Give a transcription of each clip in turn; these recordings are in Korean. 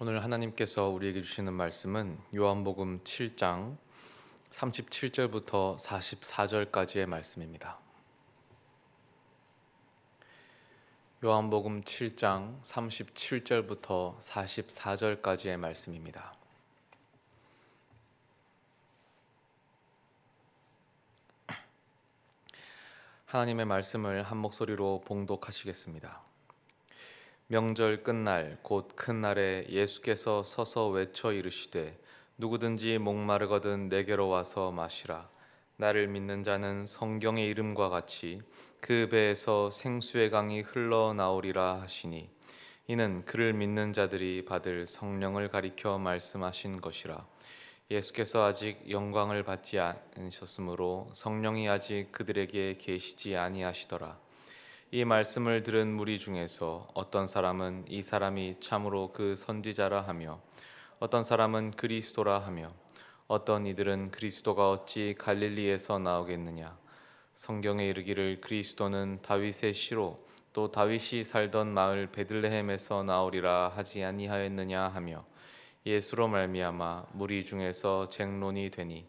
오늘 하나님께서 우리에게 주시는 말씀은 요한복음 7장 37절부터 44절까지의 말씀입니다. 요한복음 7장 37절부터 44절까지의 말씀입니다. 하나님의 말씀을 한 목소리로 봉독하시겠습니다. 명절 끝날 곧 큰 날에 예수께서 서서 외쳐 이르시되 누구든지 목마르거든 내게로 와서 마시라. 나를 믿는 자는 성경의 이름과 같이 그 배에서 생수의 강이 흘러나오리라 하시니 이는 그를 믿는 자들이 받을 성령을 가리켜 말씀하신 것이라. 예수께서 아직 영광을 받지 않으셨으므로 성령이 아직 그들에게 계시지 아니하시더라. 이 말씀을 들은 무리 중에서 어떤 사람은 이 사람이 참으로 그 선지자라 하며 어떤 사람은 그리스도라 하며 어떤 이들은 그리스도가 어찌 갈릴리에서 나오겠느냐. 성경에 이르기를 그리스도는 다윗의 씨로 또 다윗이 살던 마을 베들레헴에서 나오리라 하지 아니하였느냐 하며 예수로 말미암아 무리 중에서 쟁론이 되니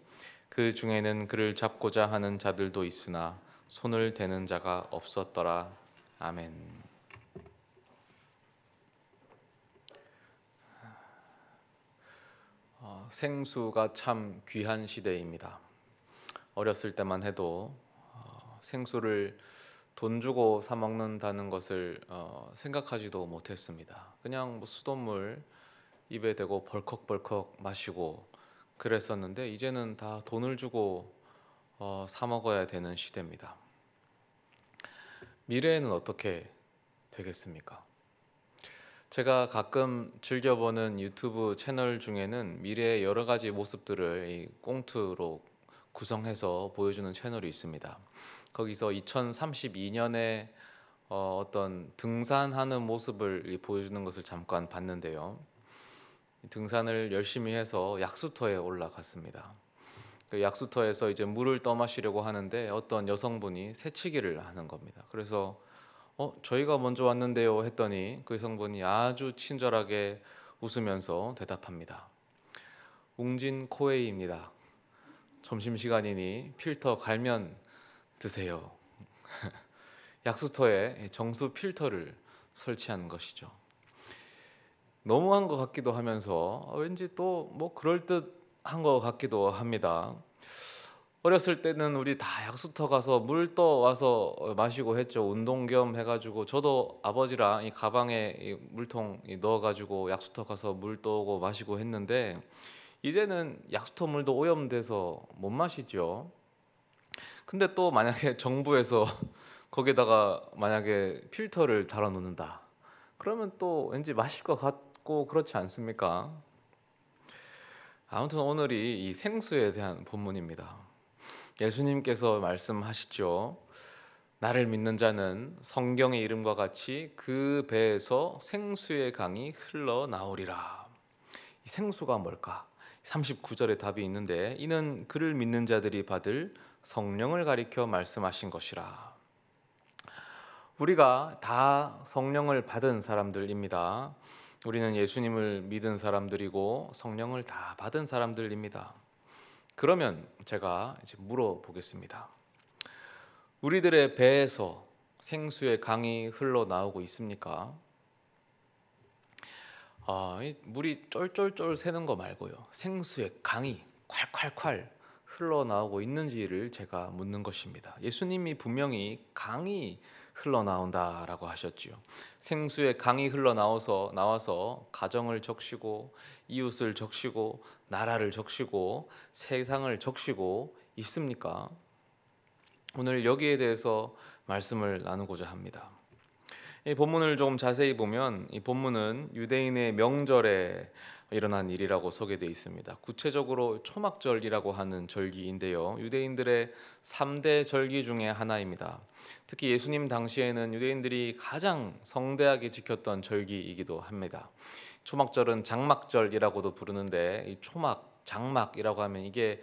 그 중에는 그를 잡고자 하는 자들도 있으나 손을 대는 자가 없었더라. 아멘. 생수가 참 귀한 시대입니다. 어렸을 때만 해도 생수를 돈 주고 사 먹는다는 것을 생각하지도 못했습니다. 그냥 수돗물 입에 대고 벌컥벌컥 마시고 그랬었는데 이제는 다 돈을 주고 사 먹어야 되는 시대입니다. 미래에는 어떻게 되겠습니까? 제가 가끔 즐겨보는 유튜브 채널 중에는 미래의 여러 가지 모습들을 꽁트로 구성해서 보여주는 채널이 있습니다. 거기서 2032년에 어떤 등산하는 모습을 보여주는 것을 잠깐 봤는데요. 등산을 열심히 해서 약수터에 올라갔습니다. 그 약수터에서 이제 물을 떠마시려고 하는데 어떤 여성분이 새치기를 하는 겁니다. 그래서 저희가 먼저 왔는데요 했더니 그 여성분이 아주 친절하게 웃으면서 대답합니다. 웅진 코웨이입니다. 점심시간이니 필터 갈면 드세요. 약수터에 정수 필터를 설치한 것이죠. 너무한 것 같기도 하면서 왠지 또 뭐 그럴듯한 것 같기도 합니다. 어렸을 때는 우리 다 약수터 가서 물 떠와서 마시고 했죠. 운동 겸 해가지고 저도 아버지랑 이 가방에 이 물통 넣어가지고 약수터 가서 물 떠오고 마시고 했는데 이제는 약수터 물도 오염돼서 못 마시죠. 근데 또 만약에 정부에서 거기다가 만약에 필터를 달아 놓는다 그러면 또 왠지 마실 것 같고 그렇지 않습니까? 아무튼 오늘이 이 생수에 대한 본문입니다. 예수님께서 말씀하시죠. 나를 믿는 자는 성경의 이름과 같이 그 배에서 생수의 강이 흘러나오리라. 이 생수가 뭘까? 39절에 답이 있는데 이는 그를 믿는 자들이 받을 성령을 가리켜 말씀하신 것이라. 우리가 다 성령을 받은 사람들입니다. 우리는 예수님을 믿은 사람들이고 성령을 다 받은 사람들입니다. 그러면 제가 이제 물어보겠습니다. 우리들의 배에서 생수의 강이 흘러나오고 있습니까? 물이 쫄쫄쫄 새는 거 말고요. 생수의 강이 콸콸콸 흘러나오고 있는지를 제가 묻는 것입니다. 예수님이 분명히 강이 흘러나온다라고 하셨지요. 생수의 강이 나와서 가정을 적시고 이웃을 적시고 나라를 적시고 세상을 적시고 있습니까? 오늘 여기에 대해서 말씀을 나누고자 합니다. 이 본문을 좀 자세히 보면 이 본문은 유대인의 명절에 일어난 일이라고 소개되어 있습니다. 구체적으로 초막절이라고 하는 절기인데요. 유대인들의 3대 절기 중에 하나입니다. 특히 예수님 당시에는 유대인들이 가장 성대하게 지켰던 절기이기도 합니다. 초막절은 장막절이라고도 부르는데 이 초막, 장막이라고 하면 이게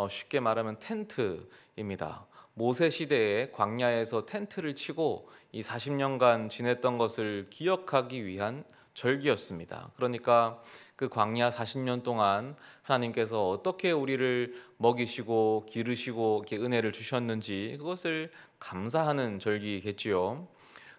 쉽게 말하면 텐트입니다. 모세 시대에 광야에서 텐트를 치고 이 40년간 지냈던 것을 기억하기 위한 절기였습니다. 그러니까 그 광야 40년 동안 하나님께서 어떻게 우리를 먹이시고 기르시고 이렇게 은혜를 주셨는지 그것을 감사하는 절기겠지요.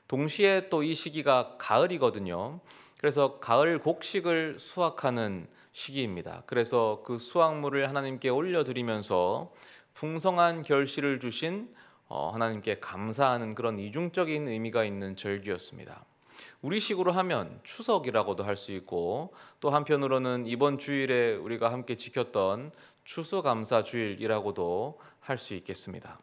동시에 또 이 시기가 가을이거든요. 그래서 가을 곡식을 수확하는 시기입니다. 그래서 그 수확물을 하나님께 올려드리면서 풍성한 결실을 주신 하나님께 감사하는 그런 이중적인 의미가 있는 절기였습니다. 우리식으로 하면 추석이라고도 할 수 있고, 또 한편으로는 이번 주일에 우리가 함께 지켰던 추수감사주일이라고도 할 수 있겠습니다.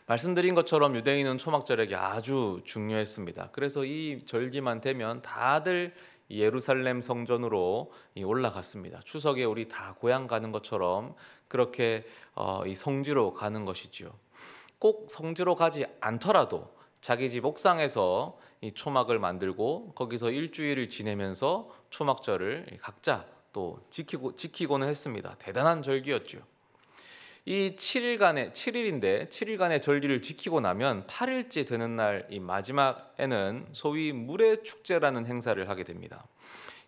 말씀드린 것처럼 유대인은 초막절에게 아주 중요했습니다. 그래서 이 절기만 되면 다들 예루살렘 성전으로 올라갔습니다. 추석에 우리 다 고향 가는 것처럼 그렇게 이 성지로 가는 것이지요. 꼭 성지로 가지 않더라도 자기 집 옥상에서 이 초막을 만들고 거기서 일주일을 지내면서 초막절을 각자 또 지키고는 했습니다. 대단한 절기였죠. 이 7일간의 절기를 지키고 나면 8일째 되는 날 이 마지막에는 소위 물의 축제라는 행사를 하게 됩니다.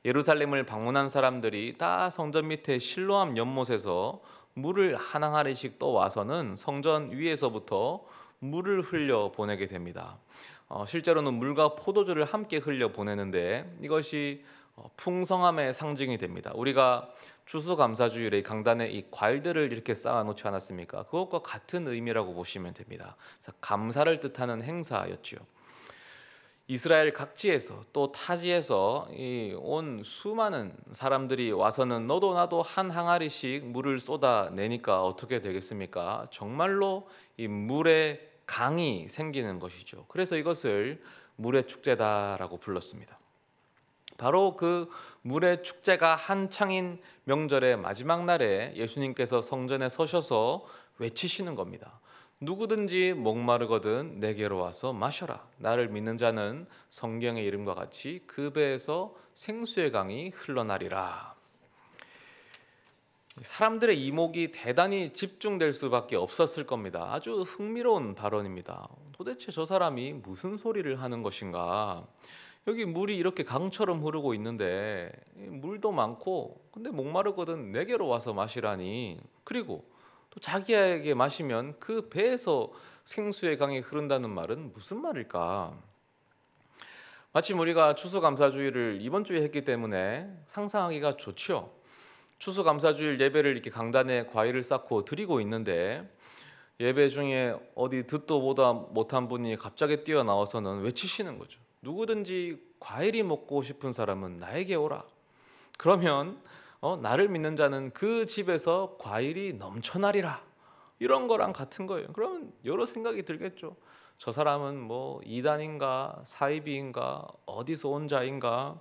예루살렘을 방문한 사람들이 다 성전 밑에 실로암 연못에서 물을 한 항아리씩 떠와서는 성전 위에서부터 물을 흘려 보내게 됩니다. 실제로는 물과 포도주를 함께 흘려 보내는데 이것이 풍성함의 상징이 됩니다. 우리가 추수감사주일에 강단에 이 과일들을 이렇게 쌓아놓지 않았습니까? 그것과 같은 의미라고 보시면 됩니다. 그래서 감사를 뜻하는 행사였죠. 이스라엘 각지에서 또 타지에서 온 수많은 사람들이 와서는 너도 나도 한 항아리씩 물을 쏟아내니까 어떻게 되겠습니까? 정말로 이 물의 강이 생기는 것이죠. 그래서 이것을 물의 축제다라고 불렀습니다. 바로 그 물의 축제가 한창인 명절의 마지막 날에 예수님께서 성전에 서셔서 외치시는 겁니다. 누구든지 목마르거든 내게로 와서 마셔라. 나를 믿는 자는 성경의 이름과 같이 그 배에서 생수의 강이 흘러나리라. 사람들의 이목이 대단히 집중될 수밖에 없었을 겁니다. 아주 흥미로운 발언입니다. 도대체 저 사람이 무슨 소리를 하는 것인가? 여기 물이 이렇게 강처럼 흐르고 있는데 물도 많고 근데 목마르거든 내게로 와서 마시라니. 그리고 또 자기에게 마시면 그 배에서 생수의 강이 흐른다는 말은 무슨 말일까? 마침 우리가 추수감사주일을 이번 주에 했기 때문에 상상하기가 좋죠. 추수감사주일 예배를 이렇게 강단에 과일을 쌓고 드리고 있는데 예배 중에 어디 듣도 보다 못한 분이 갑자기 뛰어나와서는 외치시는 거죠. 누구든지 과일이 먹고 싶은 사람은 나에게 오라. 그러면 나를 믿는 자는 그 집에서 과일이 넘쳐나리라. 이런 거랑 같은 거예요. 그러면 여러 생각이 들겠죠. 저 사람은 뭐 이단인가 사이비인가 어디서 온 자인가.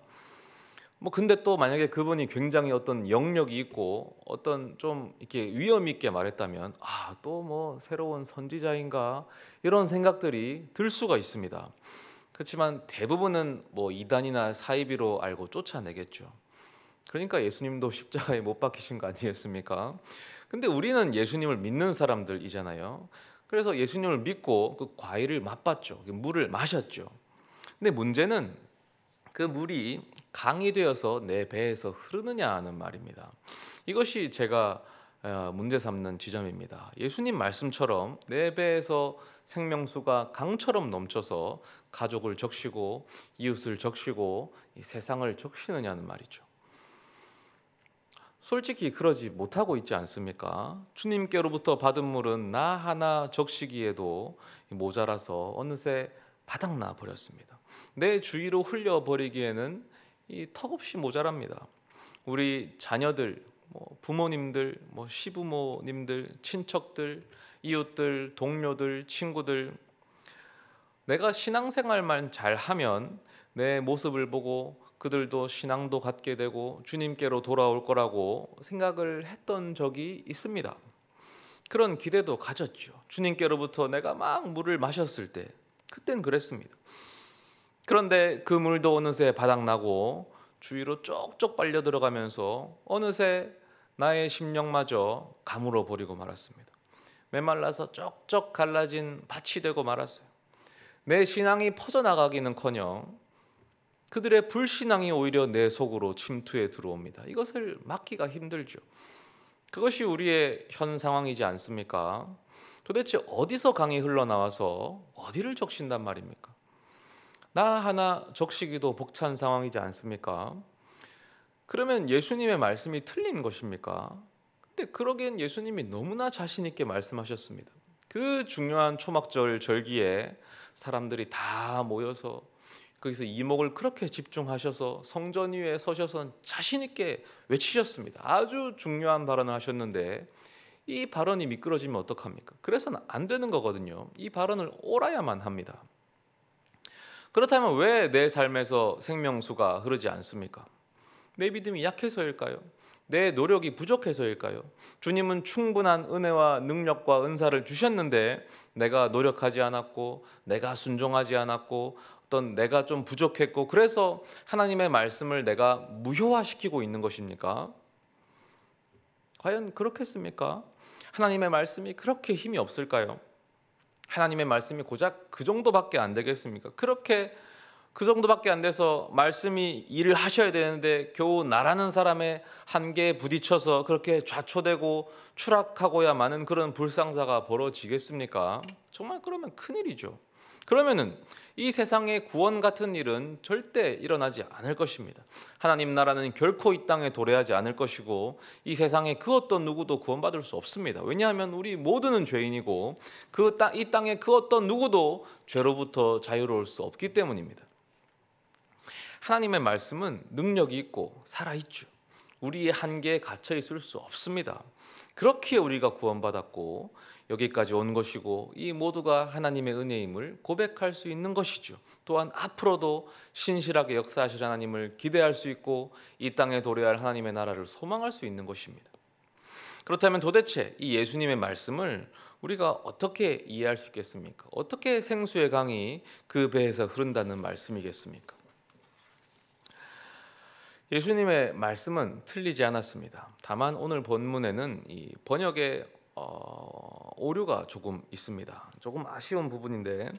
근데 또 만약에 그분이 굉장히 어떤 영역이 있고 어떤 좀 이렇게 위험 있게 말했다면 또 뭐 새로운 선지자인가 이런 생각들이 들 수가 있습니다. 그렇지만 대부분은 뭐 이단이나 사이비로 알고 쫓아내겠죠. 그러니까 예수님도 십자가에 못 박히신 거 아니겠습니까? 근데 우리는 예수님을 믿는 사람들이잖아요. 그래서 예수님을 믿고 그 과일을 맛봤죠. 물을 마셨죠. 근데 문제는 그 물이 강이 되어서 내 배에서 흐르느냐 하는 말입니다. 이것이 제가 문제 삼는 지점입니다. 예수님 말씀처럼 내 배에서 생명수가 강처럼 넘쳐서 가족을 적시고 이웃을 적시고 이 세상을 적시느냐는 말이죠. 솔직히 그러지 못하고 있지 않습니까? 주님께로부터 받은 물은 나 하나 적시기에도 모자라서 어느새 바닥나 버렸습니다. 내 주위로 흘려버리기에는 턱없이 모자랍니다. 우리 자녀들, 부모님들, 시부모님들, 친척들, 이웃들, 동료들, 친구들, 내가 신앙생활만 잘하면 내 모습을 보고 그들도 신앙도 갖게 되고 주님께로 돌아올 거라고 생각을 했던 적이 있습니다. 그런 기대도 가졌죠. 주님께로부터 내가 막 물을 마셨을 때 그땐 그랬습니다. 그런데 그 물도 어느새 바닥나고 주위로 쪽쪽 빨려 들어가면서 어느새 나의 심령마저 가물어 버리고 말았습니다. 메말라서 쪽쪽 갈라진 밭이 되고 말았어요. 내 신앙이 퍼져나가기는커녕 그들의 불신앙이 오히려 내 속으로 침투해 들어옵니다. 이것을 막기가 힘들죠. 그것이 우리의 현 상황이지 않습니까? 도대체 어디서 강이 흘러나와서 어디를 적신단 말입니까? 나 하나 적시기도 벅찬 상황이지 않습니까? 그러면 예수님의 말씀이 틀린 것입니까? 근데 그러기엔 예수님이 너무나 자신 있게 말씀하셨습니다. 그 중요한 초막절 절기에 사람들이 다 모여서 거기서 이목을 그렇게 집중하셔서 성전 위에 서셔서 자신 있게 외치셨습니다. 아주 중요한 발언을 하셨는데 이 발언이 미끄러지면 어떡합니까? 그래서는 안 되는 거거든요. 이 발언을 옳아야만 합니다. 그렇다면 왜 내 삶에서 생명수가 흐르지 않습니까? 내 믿음이 약해서일까요? 내 노력이 부족해서일까요? 주님은 충분한 은혜와 능력과 은사를 주셨는데 내가 노력하지 않았고 내가 순종하지 않았고 어떤 내가 좀 부족했고 그래서 하나님의 말씀을 내가 무효화시키고 있는 것입니까? 과연 그렇겠습니까? 하나님의 말씀이 그렇게 힘이 없을까요? 하나님의 말씀이 고작 그 정도밖에 안 되겠습니까? 그렇게 그 정도밖에 안 돼서 말씀이 일을 하셔야 되는데 겨우 나라는 사람의 한계에 부딪혀서 그렇게 좌초되고 추락하고야 마는 그런 불상사가 벌어지겠습니까? 정말 그러면 큰일이죠. 그러면은 이 세상의 구원 같은 일은 절대 일어나지 않을 것입니다. 하나님 나라는 결코 이 땅에 도래하지 않을 것이고 이 세상에 그 어떤 누구도 구원받을 수 없습니다. 왜냐하면 우리 모두는 죄인이고 이 땅에 그 어떤 누구도 죄로부터 자유로울 수 없기 때문입니다. 하나님의 말씀은 능력이 있고 살아있죠. 우리의 한계에 갇혀 있을 수 없습니다. 그렇기에 우리가 구원받았고 여기까지 온 것이고 이 모두가 하나님의 은혜임을 고백할 수 있는 것이죠. 또한 앞으로도 신실하게 역사하실 하나님을 기대할 수 있고 이 땅에 도래할 하나님의 나라를 소망할 수 있는 것입니다. 그렇다면 도대체 이 예수님의 말씀을 우리가 어떻게 이해할 수 있겠습니까? 어떻게 생수의 강이 그 배에서 흐른다는 말씀이겠습니까? 예수님의 말씀은 틀리지 않았습니다. 다만 오늘 본문에는 이 번역의 오류가 조금 있습니다. 조금 아쉬운 부분인데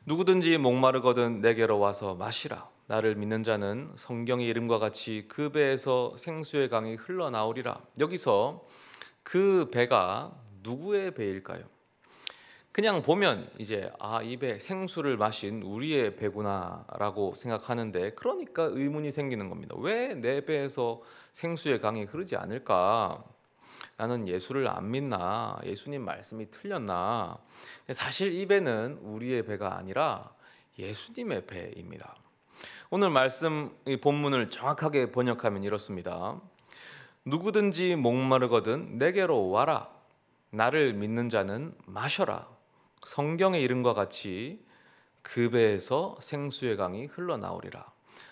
누구든지 목마르거든 내게로 와서 마시라. 나를 믿는 자는 성경의 이름과 같이 그 배에서 생수의 강이 흘러나오리라. 여기서 그 배가 누구의 배일까요? 그냥 보면 이제 이 배 생수를 마신 우리의 배구나라고 생각하는데 그러니까 의문이 생기는 겁니다. 왜 내 배에서 생수의 강이 흐르지 않을까? 나는 예수를 안 믿나? 예수님 말씀이 틀렸나? 근데 사실 이 배는 우리의 배가 아니라 예수님의 배입니다. 오늘 말씀 이 본문을 정확하게 번역하면 이렇습니다. 누구든지 목마르거든 내게로 와라. 나를 믿는 자는 마셔라. 성경의 이름과 같이 그 배에서 생수의 강이 흘러나오리라.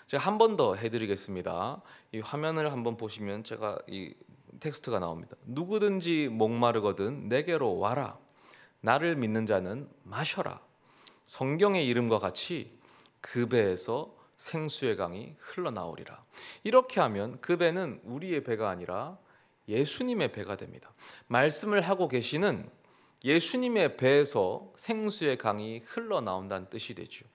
제가 한 번 더 해드리겠습니다. 이 화면을 한번 보시면 제가 이 텍스트가 나옵니다. 누구든지 목마르거든 내게로 와라. 나를 믿는 자는 마셔라. 성경의 이름과 같이 그 배에서 생수의 강이 흘러나오리라. 이렇게 하면 그 배는 우리의 배가 아니라 예수님의 배가 됩니다. 말씀을 하고 계시는 예수님의 배에서 생수의 강이 흘러나온다는 뜻이 되죠.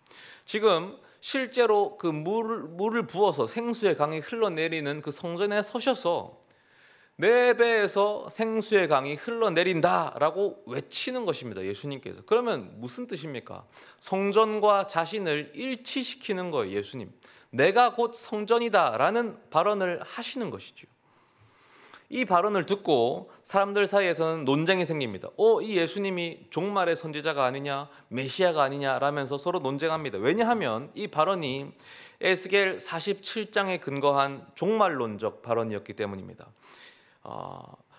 지금 실제로 그 물을 부어서 생수의 강이 흘러내리는 그 성전에 서셔서 내 배에서 생수의 강이 흘러내린다라고 외치는 것입니다. 예수님께서. 그러면 무슨 뜻입니까? 성전과 자신을 일치시키는 거예요. 예수님. 내가 곧 성전이다라는 발언을 하시는 것이죠. 이 발언을 듣고 사람들 사이에서는 논쟁이 생깁니다. 이 예수님이 종말의 선지자가 아니냐, 메시아가 아니냐라면서 서로 논쟁합니다. 왜냐하면 이 발언이 에스겔 47장에 근거한 종말론적 발언이었기 때문입니다.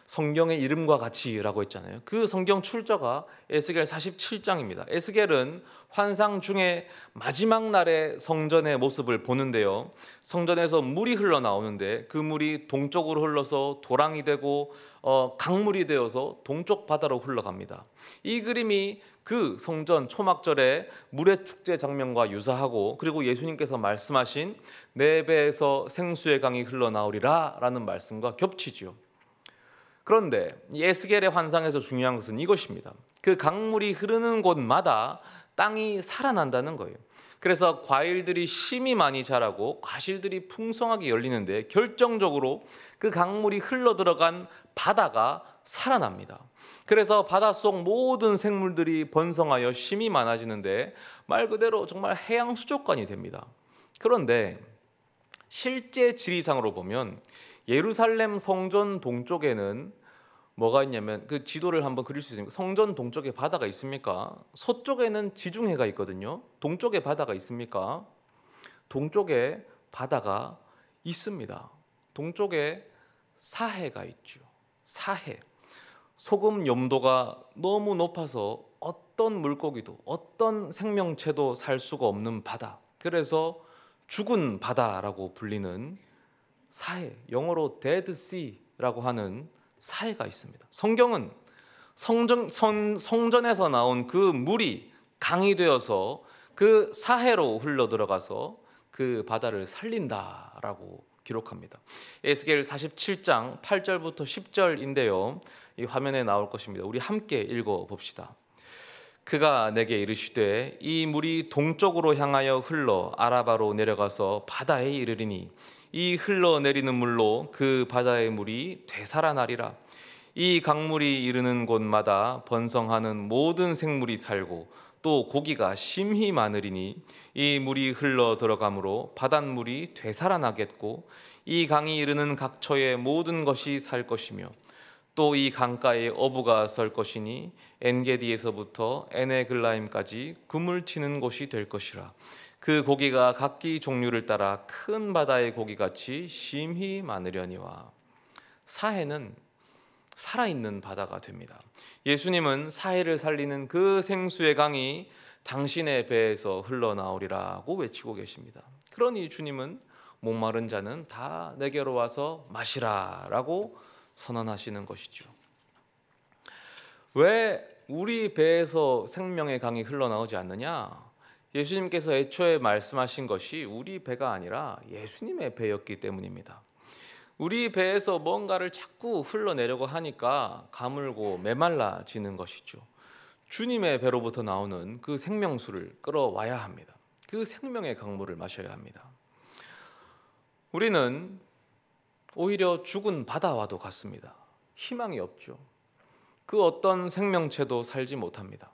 성경의 이름과 같이라고 했잖아요. 그 성경 출처가 에스겔 47장입니다. 에스겔은 환상 중에 마지막 날의 성전의 모습을 보는데요. 성전에서 물이 흘러나오는데 그 물이 동쪽으로 흘러서 도랑이 되고 강물이 되어서 동쪽 바다로 흘러갑니다. 이 그림이 그 성전 초막절의 물의 축제 장면과 유사하고 그리고 예수님께서 말씀하신 내 배에서 생수의 강이 흘러나오리라 라는 말씀과 겹치죠. 그런데 이 에스겔의 환상에서 중요한 것은 이것입니다. 그 강물이 흐르는 곳마다 땅이 살아난다는 거예요. 그래서 과일들이 심이 많이 자라고 과실들이 풍성하게 열리는데 결정적으로 그 강물이 흘러 들어간 바다가 살아납니다. 그래서 바닷속 모든 생물들이 번성하여 심이 많아지는데 말 그대로 정말 해양 수족관이 됩니다. 그런데 실제 지리상으로 보면 예루살렘 성전 동쪽에는 뭐가 있냐면, 그 지도를 한번 그릴 수 있습니까? 성전 동쪽에 바다가 있습니까? 서쪽에는 지중해가 있거든요. 동쪽에 바다가 있습니까? 동쪽에 바다가 있습니다. 동쪽에 사해가 있죠. 사해. 소금 염도가 너무 높아서 어떤 물고기도 어떤 생명체도 살 수가 없는 바다. 그래서 죽은 바다라고 불리는 사해, 영어로 Dead Sea라고 하는 사해가 있습니다. 성경은 성전에서 나온 그 물이 강이 되어서 그 사해로 흘러 들어가서 그 바다를 살린다라고 기록합니다. 에스겔 47장 8절부터 10절인데요. 이 화면에 나올 것입니다. 우리 함께 읽어 봅시다. 그가 내게 이르시되 이 물이 동쪽으로 향하여 흘러 아라바로 내려가서 바다에 이르리니 이 흘러내리는 물로 그 바다의 물이 되살아나리라. 이 강물이 이르는 곳마다 번성하는 모든 생물이 살고 또 고기가 심히 많으리니 이 물이 흘러 들어가므로 바닷물이 되살아나겠고 이 강이 이르는 각처의 모든 것이 살 것이며 또 이 강가에 어부가 설 것이니 엔게디에서부터 에네글라임까지 그물 치는 곳이 될 것이라. 그 고기가 각기 종류를 따라 큰 바다의 고기같이 심히 많으려니와. 사해는 살아있는 바다가 됩니다. 예수님은 사해를 살리는 그 생수의 강이 당신의 배에서 흘러나오리라고 외치고 계십니다. 그러니 주님은 목마른 자는 다 내게로 와서 마시라라고 선언하시는 것이죠. 왜 우리 배에서 생명의 강이 흘러나오지 않느냐? 예수님께서 애초에 말씀하신 것이 우리 배가 아니라 예수님의 배였기 때문입니다. 우리 배에서 뭔가를 자꾸 흘러내려고 하니까 가물고 메말라지는 것이죠. 주님의 배로부터 나오는 그 생명수를 끌어와야 합니다. 그 생명의 강물을 마셔야 합니다. 우리는 오히려 죽은 바다와도 같습니다. 희망이 없죠. 그 어떤 생명체도 살지 못합니다.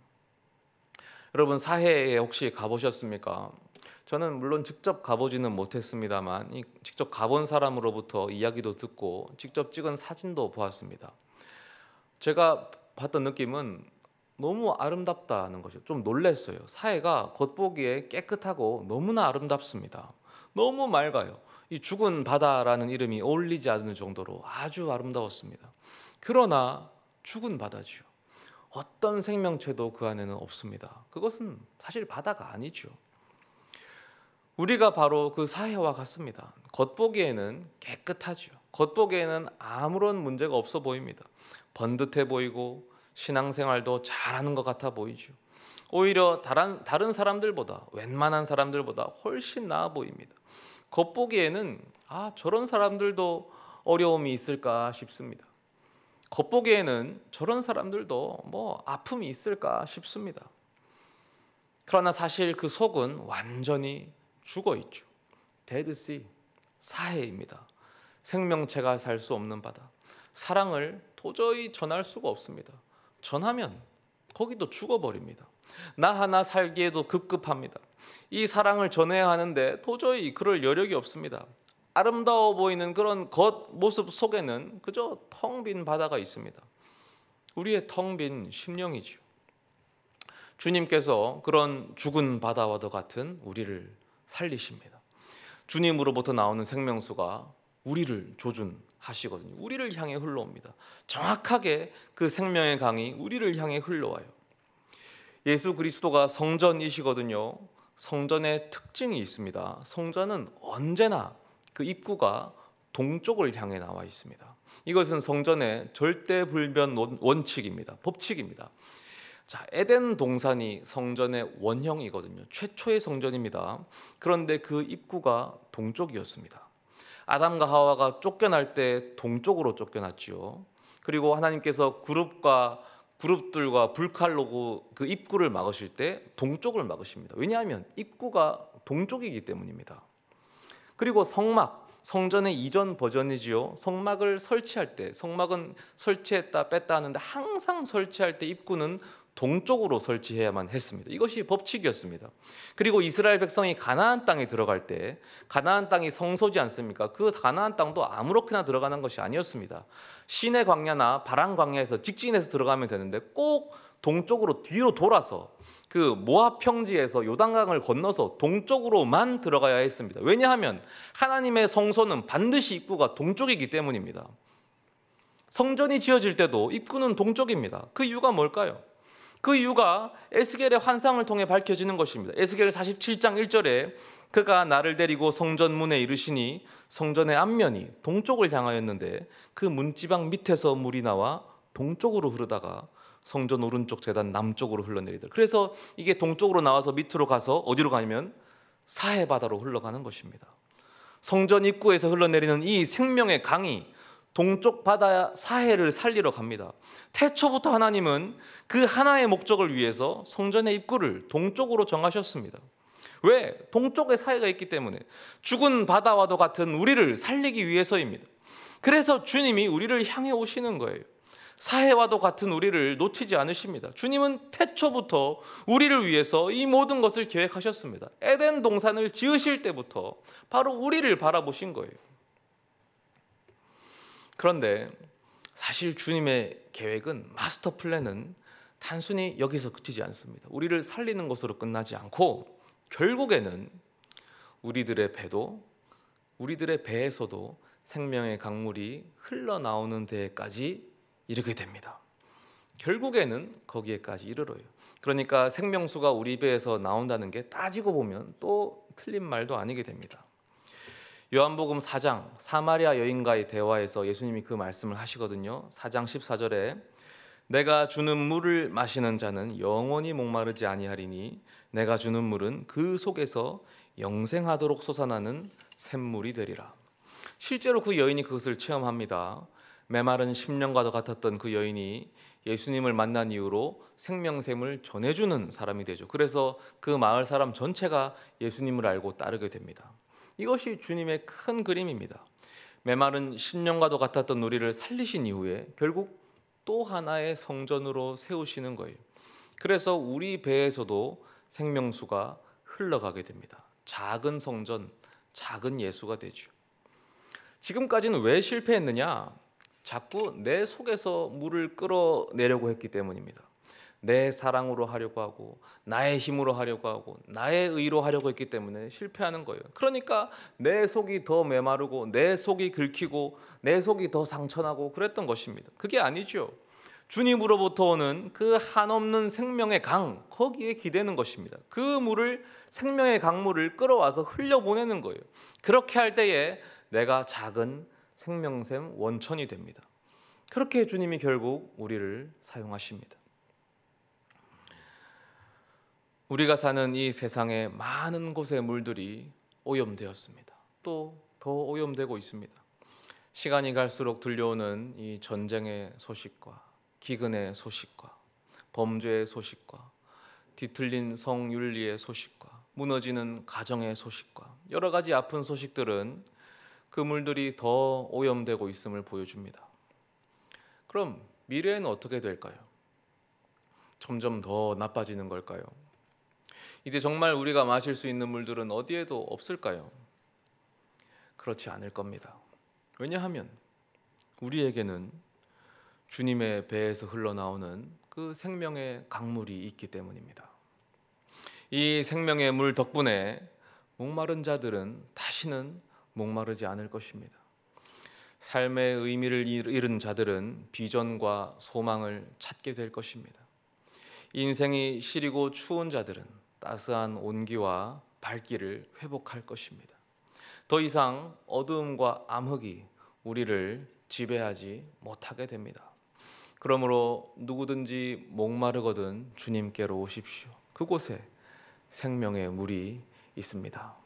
여러분, 사해에 혹시 가보셨습니까? 저는 물론 직접 가보지는 못했습니다만 직접 가본 사람으로부터 이야기도 듣고 직접 찍은 사진도 보았습니다. 제가 봤던 느낌은 너무 아름답다는 거죠. 좀 놀랐어요. 사해가 겉보기에 깨끗하고 너무나 아름답습니다. 너무 맑아요. 이 죽은 바다라는 이름이 어울리지 않을 정도로 아주 아름다웠습니다. 그러나 죽은 바다지요. 어떤 생명체도 그 안에는 없습니다. 그것은 사실 바다가 아니죠. 우리가 바로 그 사해와 같습니다. 겉보기에는 깨끗하죠. 겉보기에는 아무런 문제가 없어 보입니다. 번듯해 보이고 신앙생활도 잘하는 것 같아 보이죠. 오히려 다른 사람들보다, 웬만한 사람들보다 훨씬 나아 보입니다. 겉보기에는 저런 사람들도 어려움이 있을까 싶습니다. 겉보기에는 저런 사람들도 아픔이 있을까 싶습니다. 그러나 사실 그 속은 완전히 죽어 있죠. 데드 씨, 사해입니다. 생명체가 살 수 없는 바다. 사랑을 도저히 전할 수가 없습니다. 전하면 거기도 죽어버립니다. 나 하나 살기에도 급급합니다. 이 사랑을 전해야 하는데 도저히 그럴 여력이 없습니다. 아름다워 보이는 그런 겉모습 속에는 그저 텅 빈 바다가 있습니다. 우리의 텅 빈 심령이죠. 주님께서 그런 죽은 바다와도 같은 우리를 살리십니다. 주님으로부터 나오는 생명수가 우리를 조준하시거든요. 우리를 향해 흘러옵니다. 정확하게 그 생명의 강이 우리를 향해 흘러와요. 예수 그리스도가 성전이시거든요. 성전의 특징이 있습니다. 성전은 언제나 그 입구가 동쪽을 향해 나와 있습니다. 이것은 성전의 절대불변 원칙입니다. 법칙입니다. 자, 에덴 동산이 성전의 원형이거든요. 최초의 성전입니다. 그런데 그 입구가 동쪽이었습니다. 아담과 하와가 쫓겨날 때 동쪽으로 쫓겨났지요. 그리고 하나님께서 그룹과 그룹들과 불칼로 그 입구를 막으실 때 동쪽을 막으십니다. 왜냐하면 입구가 동쪽이기 때문입니다. 그리고 성막, 성전의 이전 버전이지요. 성막을 설치할 때, 성막은 설치했다 뺐다 하는데 항상 설치할 때 입구는 동쪽으로 설치해야만 했습니다. 이것이 법칙이었습니다. 그리고 이스라엘 백성이 가나안 땅에 들어갈 때, 가나안 땅이 성소지 않습니까? 그 가나안 땅도 아무렇게나 들어가는 것이 아니었습니다. 시내 광야나 바란 광야에서 직진해서 들어가면 되는데 꼭 동쪽으로 뒤로 돌아서 그 모압 평지에서 요단강을 건너서 동쪽으로만 들어가야 했습니다. 왜냐하면 하나님의 성소는 반드시 입구가 동쪽이기 때문입니다. 성전이 지어질 때도 입구는 동쪽입니다. 그 이유가 뭘까요? 그 이유가 에스겔의 환상을 통해 밝혀지는 것입니다. 에스겔 47장 1절에 그가 나를 데리고 성전 문에 이르시니 성전의 앞면이 동쪽을 향하였는데 그 문지방 밑에서 물이 나와 동쪽으로 흐르다가 성전 오른쪽 제단 남쪽으로 흘러내리더라. 그래서 이게 동쪽으로 나와서 밑으로 가서 어디로 가냐면 사해 바다로 흘러가는 것입니다. 성전 입구에서 흘러내리는 이 생명의 강이 동쪽 바다 사해를 살리러 갑니다. 태초부터 하나님은 그 하나의 목적을 위해서 성전의 입구를 동쪽으로 정하셨습니다. 왜? 동쪽에 사해가 있기 때문에 죽은 바다와도 같은 우리를 살리기 위해서입니다. 그래서 주님이 우리를 향해 오시는 거예요. 사해와도 같은 우리를 놓치지 않으십니다. 주님은 태초부터 우리를 위해서 이 모든 것을 계획하셨습니다. 에덴 동산을 지으실 때부터 바로 우리를 바라보신 거예요. 그런데 사실 주님의 계획은, 마스터 플랜은 단순히 여기서 그치지 않습니다. 우리를 살리는 것으로 끝나지 않고 결국에는 우리들의 배에서도 생명의 강물이 흘러나오는 데까지 이르게 됩니다. 결국에는 거기에까지 이르러요. 그러니까 생명수가 우리 배에서 나온다는 게 따지고 보면 또 틀린 말도 아니게 됩니다. 요한복음 4장 사마리아 여인과의 대화에서 예수님이 그 말씀을 하시거든요. 4장 14절에 내가 주는 물을 마시는 자는 영원히 목마르지 아니하리니 내가 주는 물은 그 속에서 영생하도록 솟아나는 샘물이 되리라. 실제로 그 여인이 그것을 체험합니다. 메마른 심령과도 같았던 그 여인이 예수님을 만난 이후로 생명샘을 전해주는 사람이 되죠. 그래서 그 마을 사람 전체가 예수님을 알고 따르게 됩니다. 이것이 주님의 큰 그림입니다. 메마른 심령과도 같았던 우리를 살리신 이후에 결국 또 하나의 성전으로 세우시는 거예요. 그래서 우리 배에서도 생명수가 흘러가게 됩니다. 작은 성전, 작은 예수가 되죠. 지금까지는 왜 실패했느냐? 자꾸 내 속에서 물을 끌어내려고 했기 때문입니다. 내 사랑으로 하려고 하고 나의 힘으로 하려고 하고 나의 의로 하려고 했기 때문에 실패하는 거예요. 그러니까 내 속이 더 메마르고 내 속이 긁히고 내 속이 더 상처나고 그랬던 것입니다. 그게 아니죠. 주님으로부터 오는 그 한없는 생명의 강, 거기에 기대는 것입니다. 그 물을, 생명의 강물을 끌어와서 흘려보내는 거예요. 그렇게 할 때에 내가 작은 생명샘 원천이 됩니다. 그렇게 주님이 결국 우리를 사용하십니다. 우리가 사는 이 세상의 많은 곳의 물들이 오염되었습니다. 또 더 오염되고 있습니다. 시간이 갈수록 들려오는 이 전쟁의 소식과 기근의 소식과 범죄의 소식과 뒤틀린 성윤리의 소식과 무너지는 가정의 소식과 여러 가지 아픈 소식들은 그 물들이 더 오염되고 있음을 보여줍니다. 그럼 미래에는 어떻게 될까요? 점점 더 나빠지는 걸까요? 이제 정말 우리가 마실 수 있는 물들은 어디에도 없을까요? 그렇지 않을 겁니다. 왜냐하면 우리에게는 주님의 배에서 흘러나오는 그 생명의 강물이 있기 때문입니다. 이 생명의 물 덕분에 목마른 자들은 다시는 목마르지 않을 것입니다. 삶의 의미를 잃은 자들은 비전과 소망을 찾게 될 것입니다. 인생이 시리고 추운 자들은 따스한 온기와 밝기를 회복할 것입니다. 더 이상 어두움과 암흑이 우리를 지배하지 못하게 됩니다. 그러므로 누구든지 목마르거든 주님께로 오십시오. 그곳에 생명의 물이 있습니다.